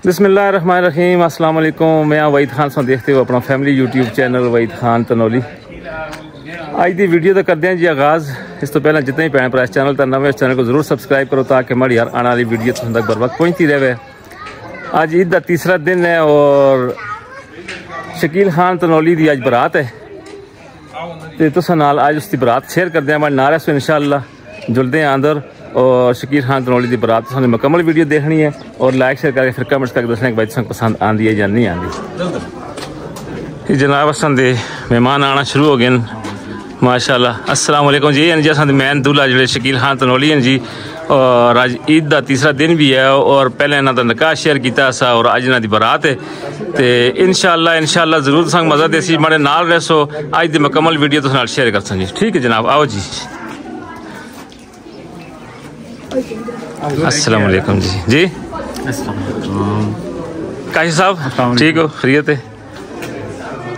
बिस्मिल्लाहिर्रहमानिर्रहीम, अस्सलाम वालेकुम। मैं वहीद खान सो देखते हो अपना family YouTube channel Waheed Khan Tanoli. अज की वीडियो तो करते हैं जी आगाज़। इस तो पहले जितने भी भैन भरा इस चैनल पर नवे, इस चैनल को जरूर सबसक्राइब करो ताकि हमारी हर आने वाली वीडियो तुम तक बर वक्त पहुँचती रहे। अज ईद का तीसरा दिन है और शकील खान तनौली की अज बरात है, तो तुसां नाल अज उसकी बरात शेयर करते हैं। हमारे नाल है, इंशाअल्लाह जुलते हैं अंदर और शकील खान तनौली की बरात तुसां मुकम्मल वीडियो देखनी है और लाइक शेयर करके फिर कमेंट्स करके दसना कि भाई तुसां पसंद आती है या नहीं आती। जनाब असां दे मेहमान आना शुरू हो गए माशाअल्लाह। अस्सलाम वालेकुम जी। जी असां दे मैन दूल्हा जो शकील खान तनौली हैं जी, और अज ईद का तीसरा दिन भी है और पहले इन्हों का निकाह शेयर किया सा और अज इन्हों की बरात है। तो इंशाअल्लाह जरूर तुसां मज़ा देसी माड़े नाल रहो। अज की मुकम्मल वीडियो तुसां नाल शेयर करसां जी। ठीक है जनाब, आओ जी। अस्सलाम वालेकुम जी। जी काशी साहब ठीक हो, खैरियत है?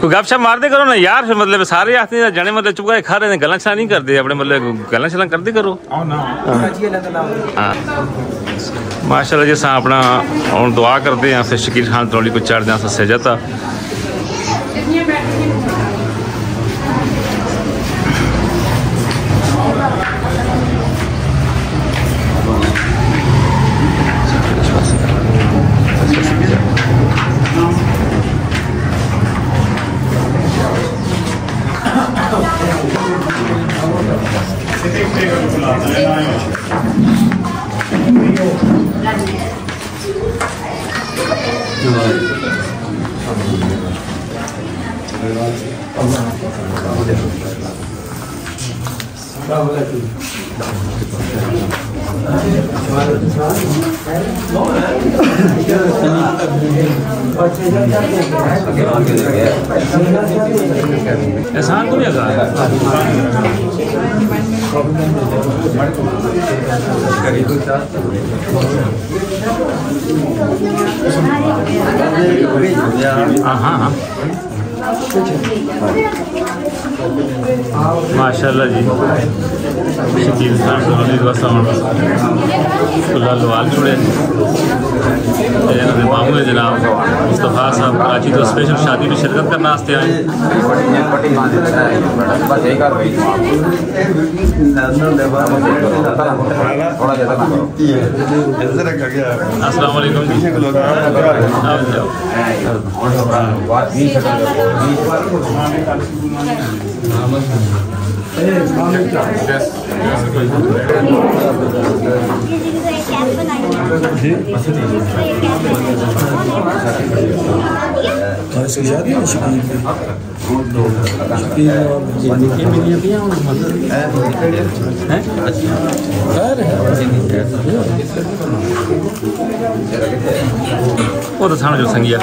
कोई गप शप मारते करो ना यार, फिर मतलब सारे आते हैं जाने मतलब चुप खा रहे हैं, गल्लां शल्लां नहीं करते अपने, मतलब गल्लां शल्लां करते करो। हाँ माशाअल्लाह जी। अस अपना हम दुआ करते हैं फिर शकील खान तनौली को चढ़ दें सस्या जाता। एहसान को भी हाँ माशाअल्लाह जी। शकील खान तनौली लाल जुड़े मामू जनाब मुस्तफ़ा साहब कराची तो स्पेशल शादी में शिरकत करने वास्ते आए। अस्सलाम वालेकुम वो तो सामने जो संगिया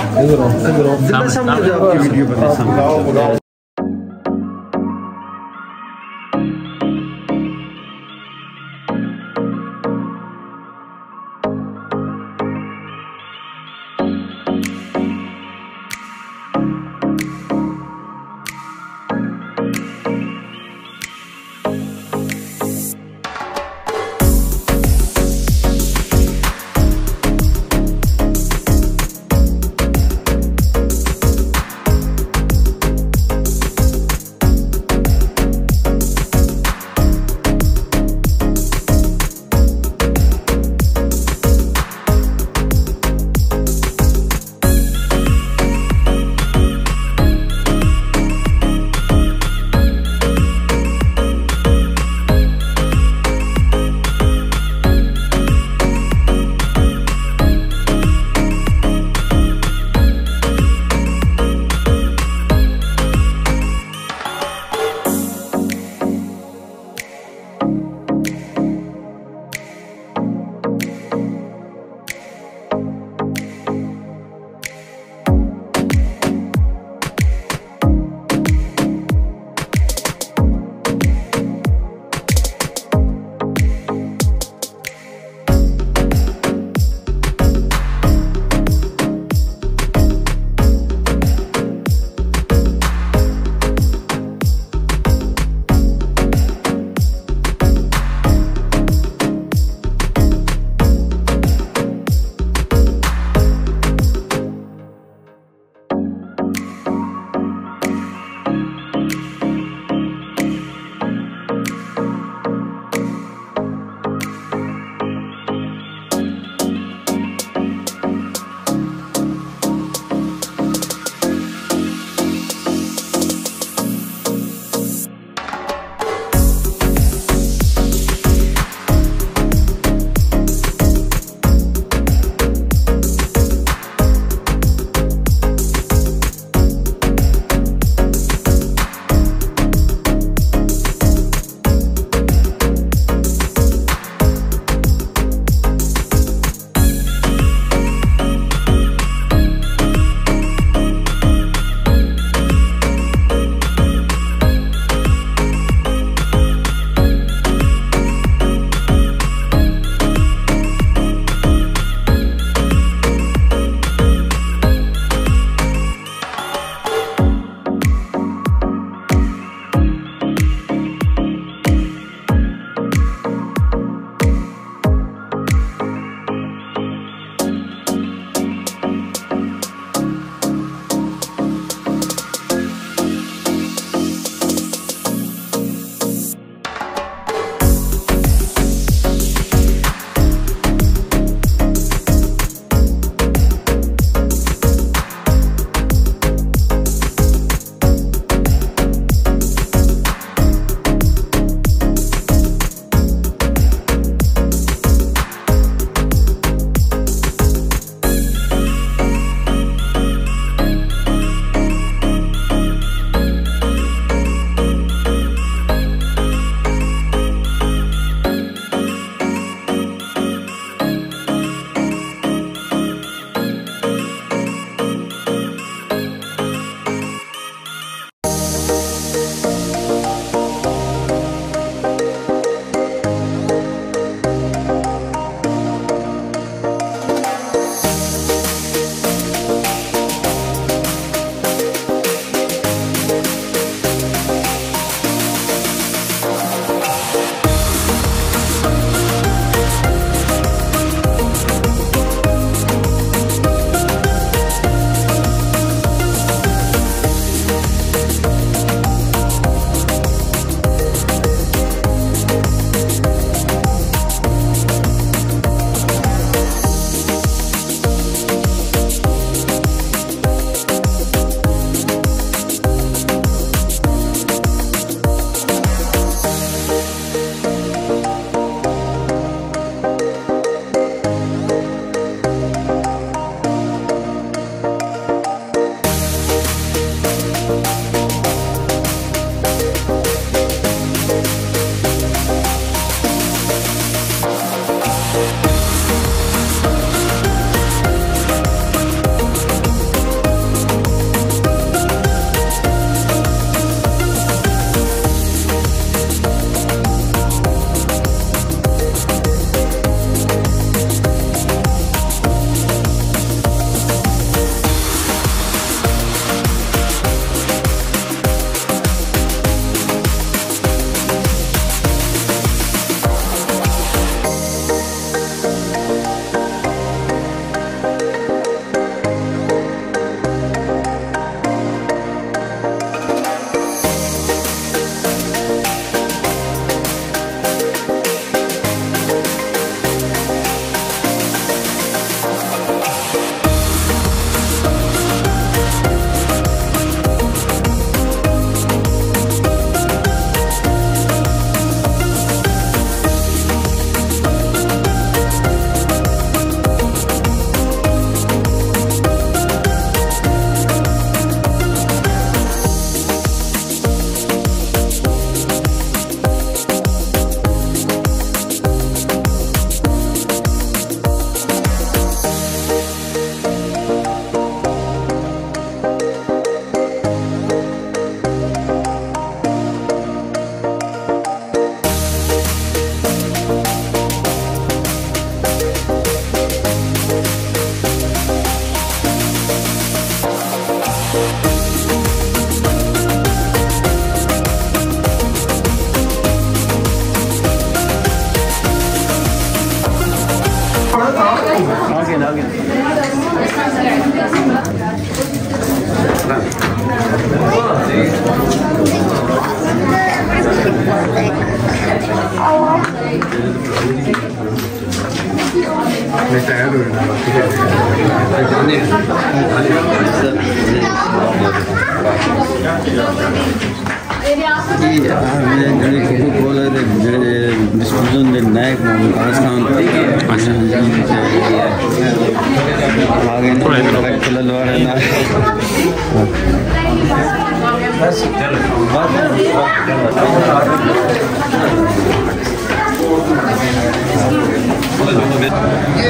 ये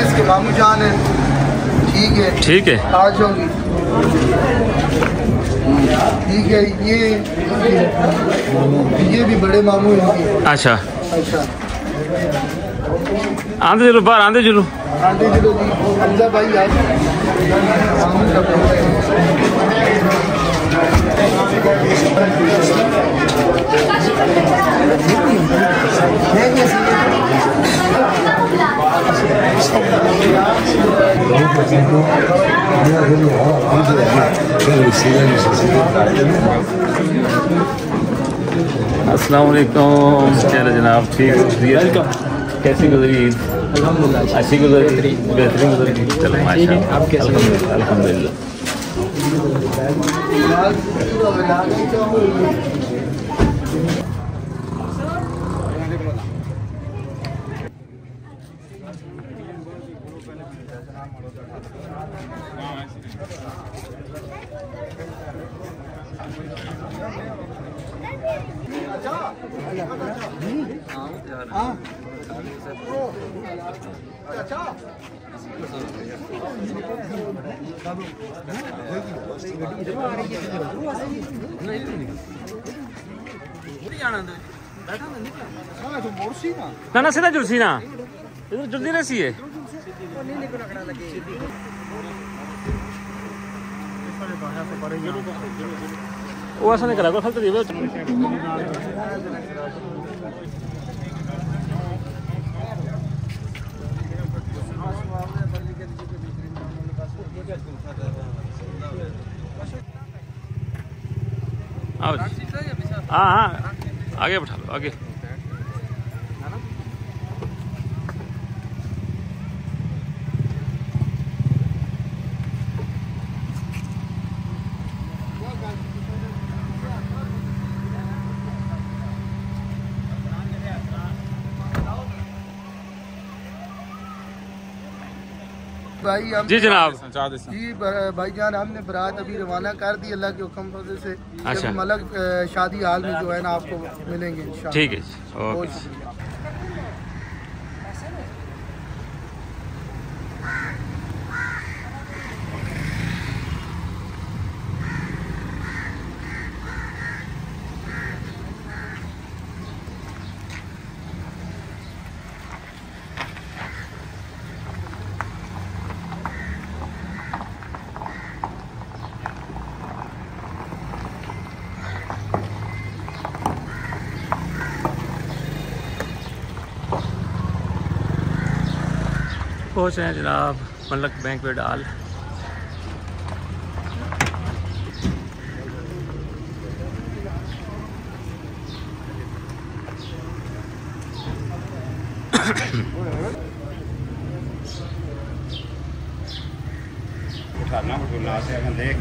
इसके मामू जान है। ठीक है, ठीक है, आज होगी। ठीक है, ये भी बड़े मामू हैं। अच्छा अच्छा, आंदे चलो बाहर, आंदे चलो आंदे चलो जी। हमजा भाई आज मामू का अस्सलाम वालेकुम। चलो जनाब, ठीक वेलकम। कैसी गुजरी ईद? अल्हम्दुलिल्लाह अच्छी गुजरी, बेहतरीन गुजरी। चलो माशाअल्लाह, आप कैसे? अल्हम्दुलिल्लाह। ना ना सीधा जुड़सी ना, इधर जुड़ती रहती है। वो ऐसा नहीं करा, खाली तो हाँ हाँ, आगे बैठा लो, आगे। भाई हम जी जनाब, जी भाईजान, हमने बारात अभी रवाना कर दी अल्लाह के हुक्म से। अच्छा, मतलब शादी हाल में जो है ना आपको मिलेंगे इंशाल्लाह। ठीक है, ओके। पहुँच रहे हैं जनाब मलक बैंक्वेट हॉल। उठाना से देख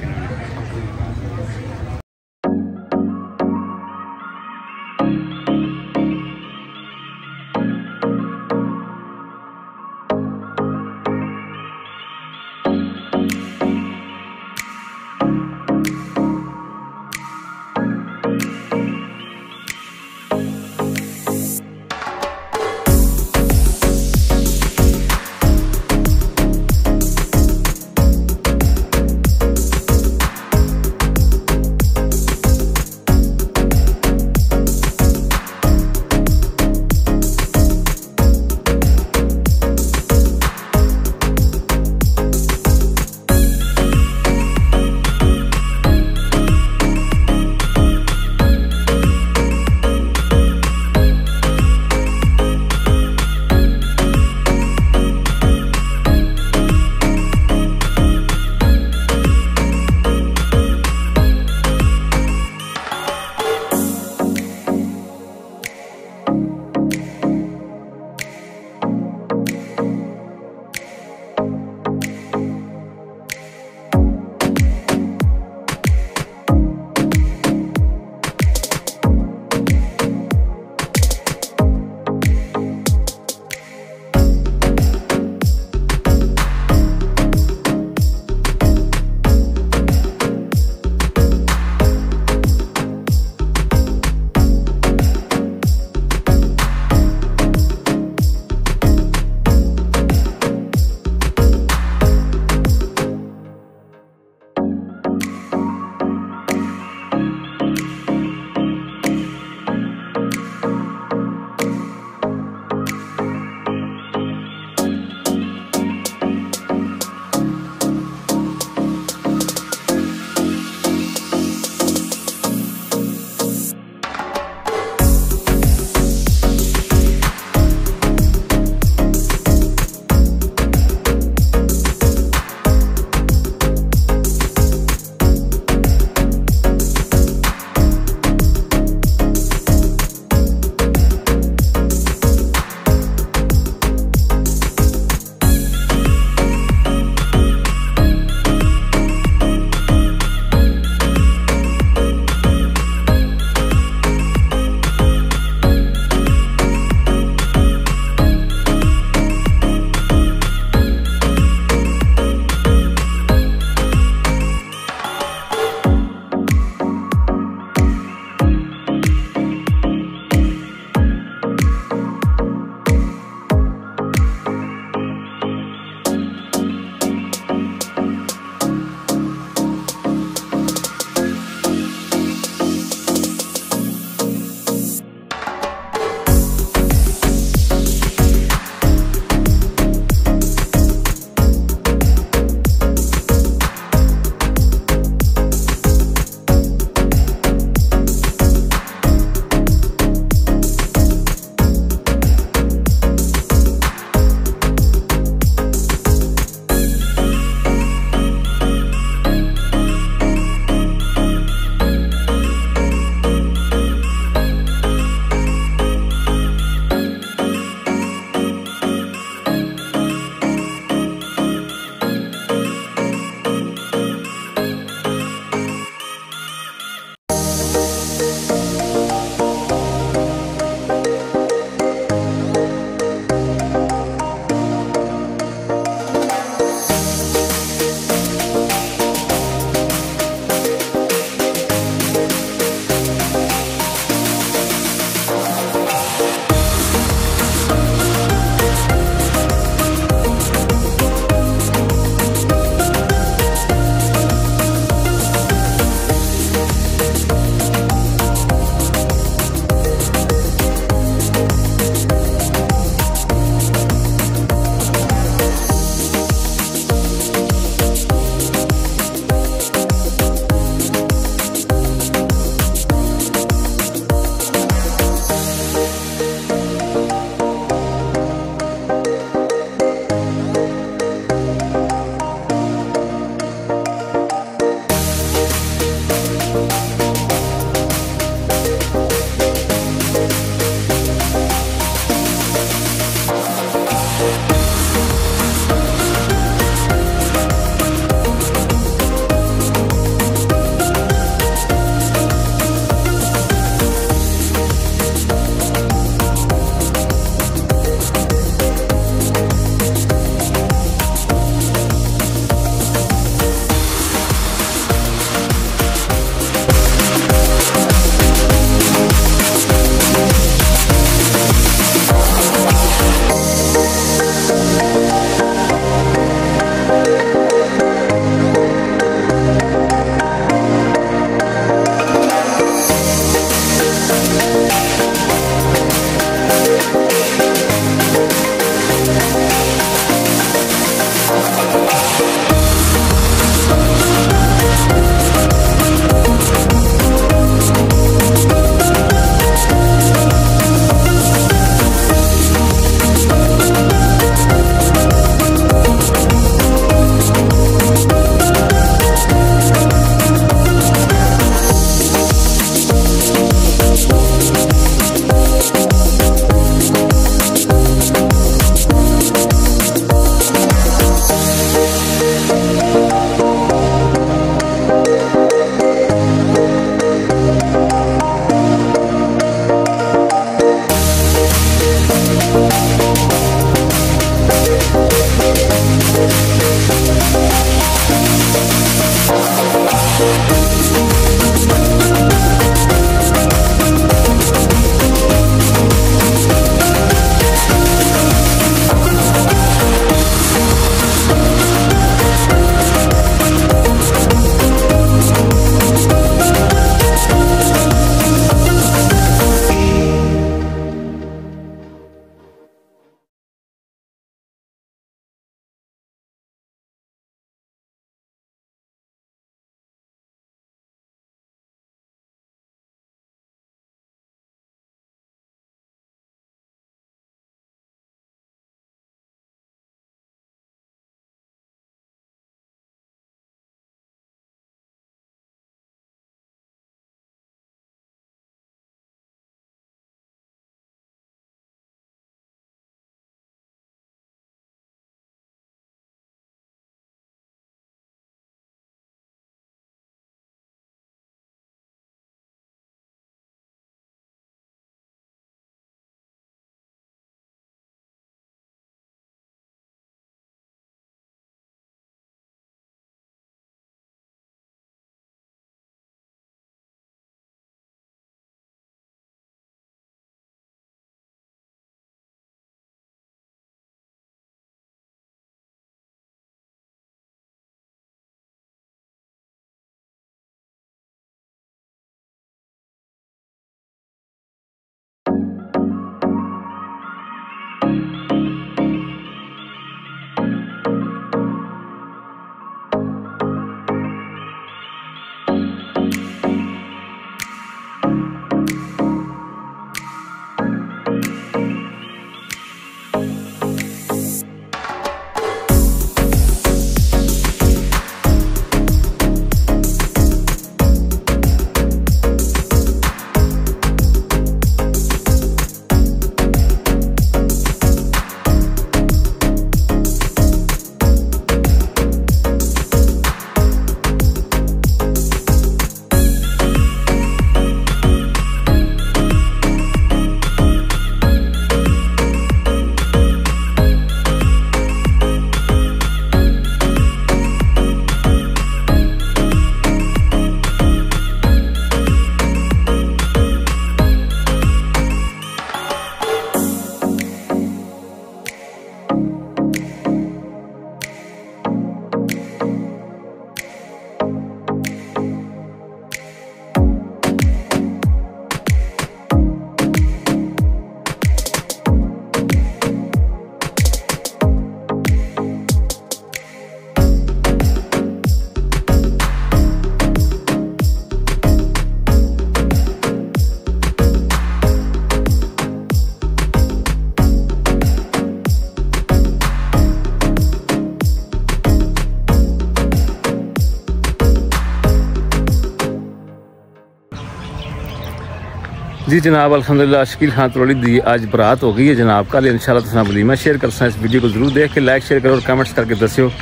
जी जनाब अल्हम्दुलिल्लाह शकील खान तनौली दी आज बरात हो गई है जनाब। कल इंशाल्लाह तुसां वलीमा शेयर करसा। इस वीडियो को जरूर देख के लाइक शेयर करो और कमेंट्स करके दस्यो।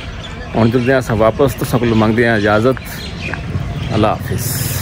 हुण चलदे आं वापस तुसां कोलों मंगदे आं इजाज़त। अल्लाह हाफिज़।